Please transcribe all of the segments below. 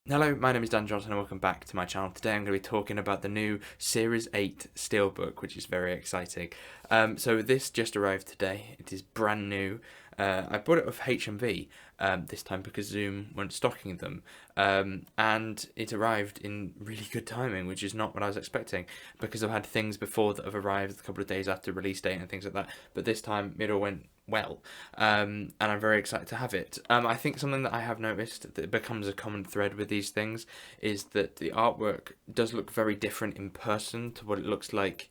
Hello, my name is Dan Johnson and welcome back to my channel. Today I'm going to be talking about the new Series 8 Steelbook, which is very exciting. So this just arrived today. It is brand new. I bought it off HMV this time because Zoom weren't stocking them. And it arrived in really good timing, which is not what I was expecting, because I've had things before that have arrived a couple of days after release date and things like that. But this time it all went well, and I'm very excited to have it. I think something that I have noticed that becomes a common thread with these things is that the artwork does look very different in person to what it looks like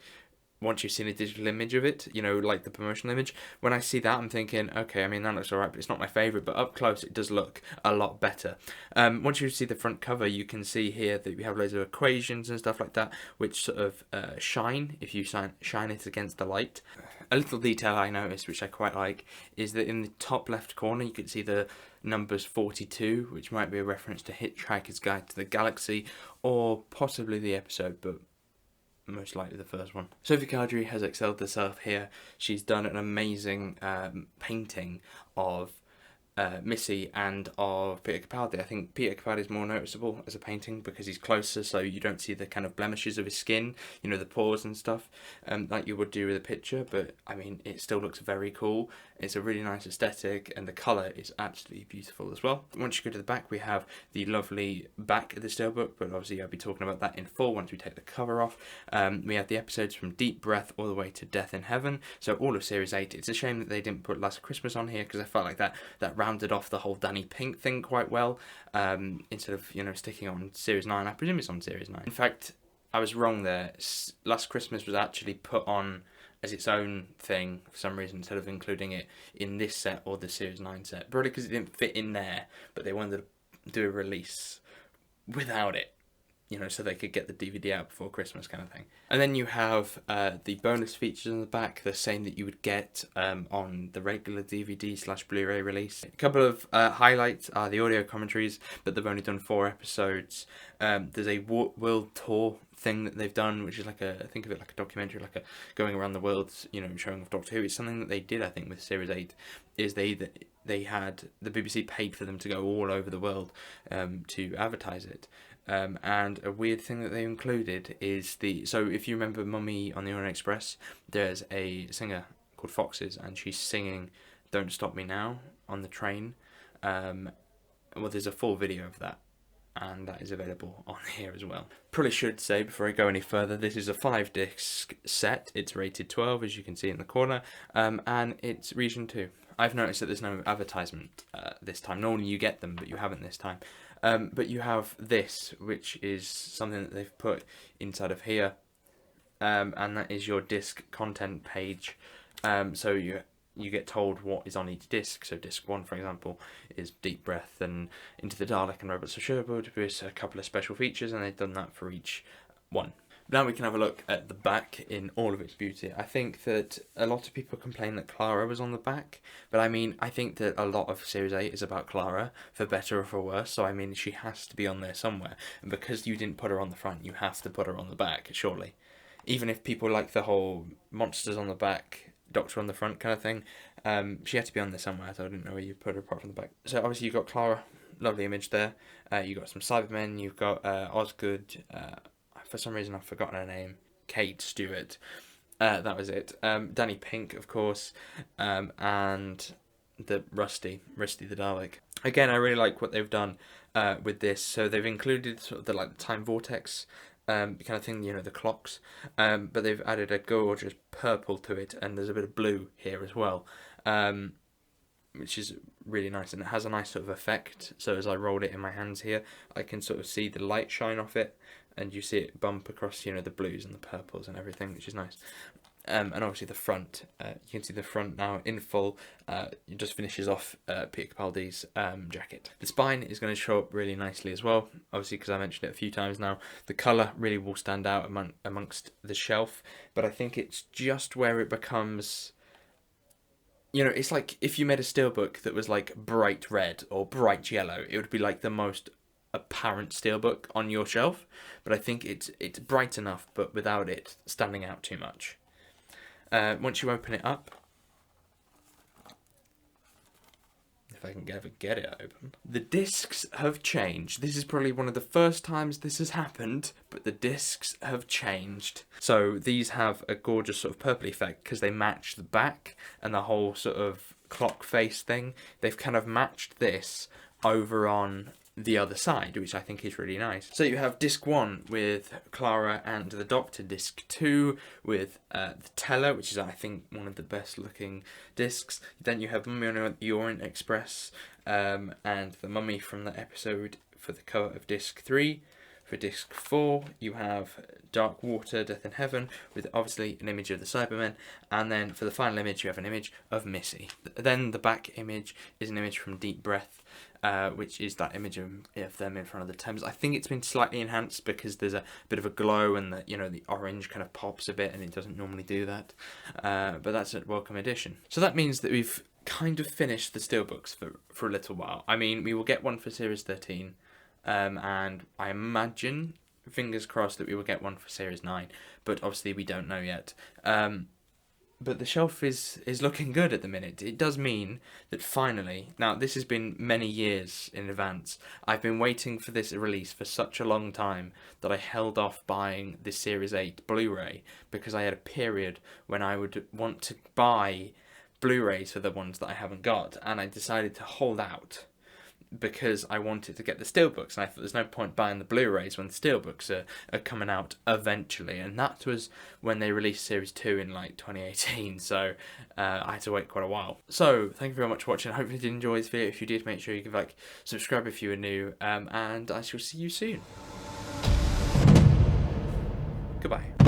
once you've seen a digital image of it, you know, like the promotional image. When I see that, I'm thinking, okay, I mean, that looks alright, but it's not my favourite, but up close, it does look a lot better. Once you see the front cover, you can see here that we have loads of equations and stuff like that, which sort of shine if you shine it against the light. A little detail I noticed, which I quite like, is that in the top left corner, you can see the numbers 42, which might be a reference to Hitchhiker's Guide to the Galaxy, or possibly the episode, but most likely the first one. Sophie Cardry has excelled herself here. She's done an amazing painting of Missy and of Peter Capaldi. I think Peter Capaldi is more noticeable as a painting because he's closer, so you don't see the kind of blemishes of his skin, you know, the pores and stuff, like you would do with a picture. But I mean, it still looks very cool. It's a really nice aesthetic, and the colour is absolutely beautiful as well. Once you go to the back, we have the lovely back of the Steelbook, but obviously I'll be talking about that in full once we take the cover off. We have the episodes from Deep Breath all the way to Death in Heaven, so all of Series 8. It's a shame that they didn't put Last Christmas on here, because I felt like that rounded off the whole Danny Pink thing quite well, instead of, you know, sticking on Series 9. I presume it's on Series 9. In fact, I was wrong there. Last Christmas was actually put on as its own thing for some reason, instead of including it in this set or the Series 9 set. Probably because it didn't fit in there, but they wanted to do a release without it, you know, so they could get the DVD out before Christmas kind of thing. And then you have the bonus features on the back, the same that you would get on the regular DVD/Blu-ray release. A couple of highlights are the audio commentaries, but they've only done 4 episodes. There's a world tour thing that they've done, which is like think of it like a documentary, like a going around the world, you know, showing off Doctor Who. It's something that they did, I think, with Series 8, is they had, the BBC paid for them to go all over the world to advertise it. And a weird thing that they included is so if you remember Mummy on the Orient Express, there's a singer called Foxes, and she's singing Don't Stop Me Now on the train. Well, there's a full video of that, and that is available on here as well. Probably should say before I go any further, this is a 5-disc set. It's rated 12, as you can see in the corner, and it's region 2. I've noticed that there's no advertisement this time. Normally you get them, but you haven't this time. But you have this, which is something that they've put inside of here, and that is your disc content page. So you get told what is on each disc. So disc 1, for example, is Deep Breath and Into the Dalek and Robots of Sherwood, with a couple of special features, and they've done that for each one. Now we can have a look at the back in all of its beauty. I think that a lot of people complain that Clara was on the back, but I mean, I think that a lot of Series 8 is about Clara, for better or for worse, so I mean, she has to be on there somewhere, and because you didn't put her on the front, you have to put her on the back, surely. Even if people like the whole monsters on the back, Doctor on the front kind of thing, she had to be on there somewhere, so I didn't know where you put her apart from the back. So obviously you've got Clara, lovely image there, you've got some Cybermen, you've got Osgood, for some reason I've forgotten her name, Kate Stewart, that was it, Danny Pink, of course, and the Rusty the Dalek. Again, I really like what they've done with this. So they've included sort of the time vortex kind of thing, you know, the clocks, but they've added a gorgeous purple to it, and there's a bit of blue here as well, which is really nice, and it has a nice sort of effect. So as I rolled it in my hands here, I can sort of see the light shine off it, and you see it bump across, you know, the blues and the purples and everything, which is nice. And obviously the front, you can see the front now in full. It just finishes off Peter Capaldi's jacket. The spine is going to show up really nicely as well, obviously, because I mentioned it a few times now. The colour really will stand out amongst the shelf, but I think it's just where it becomes, you know, it's like if you made a Steelbook that was like bright red or bright yellow, it would be like the most apparent Steelbook on your shelf, but I think it's bright enough, but without it standing out too much. Once you open it up, if if I can ever get it open. The discs have changed. This is probably one of the first times this has happened, but the discs have changed. So these have a gorgeous sort of purple effect because they match the back and the whole sort of clock face thing. They've kind of matched this over on the other side, which I think is really nice. So you have disc 1 with Clara and the Doctor, disc 2 with the Teller, which is I think one of the best looking discs. Then you have Mummy on the Orient Express and the Mummy from the episode for the cover of disc 3. For disc 4, you have Dark Water, Death in Heaven, with obviously an image of the Cybermen, and then for the final image, you have an image of Missy. Then the back image is an image from Deep Breath, which is that image of them in front of the Thames. I think it's been slightly enhanced because there's a bit of a glow and the orange kind of pops a bit, and it doesn't normally do that. But that's a welcome addition. So that means that we've kind of finished the Steelbooks for a little while. I mean, we will get one for Series 13. And I imagine, fingers crossed, that we will get one for Series 9, but obviously we don't know yet. But the shelf is looking good at the minute. It does mean that finally, now this has been many years in advance, I've been waiting for this release for such a long time that I held off buying the Series 8 Blu-ray because I had a period when I would want to buy Blu-rays for the ones that I haven't got, and I decided to hold out because I wanted to get the Steelbooks, and I thought there's no point buying the Blu-rays when the Steelbooks are coming out eventually, and that was when they released Series 2 in like 2018, so I had to wait quite a while. So thank you very much for watching. I hope you did enjoy this video. If you did, make sure you give like, subscribe if you are new, and I shall see you soon. Goodbye.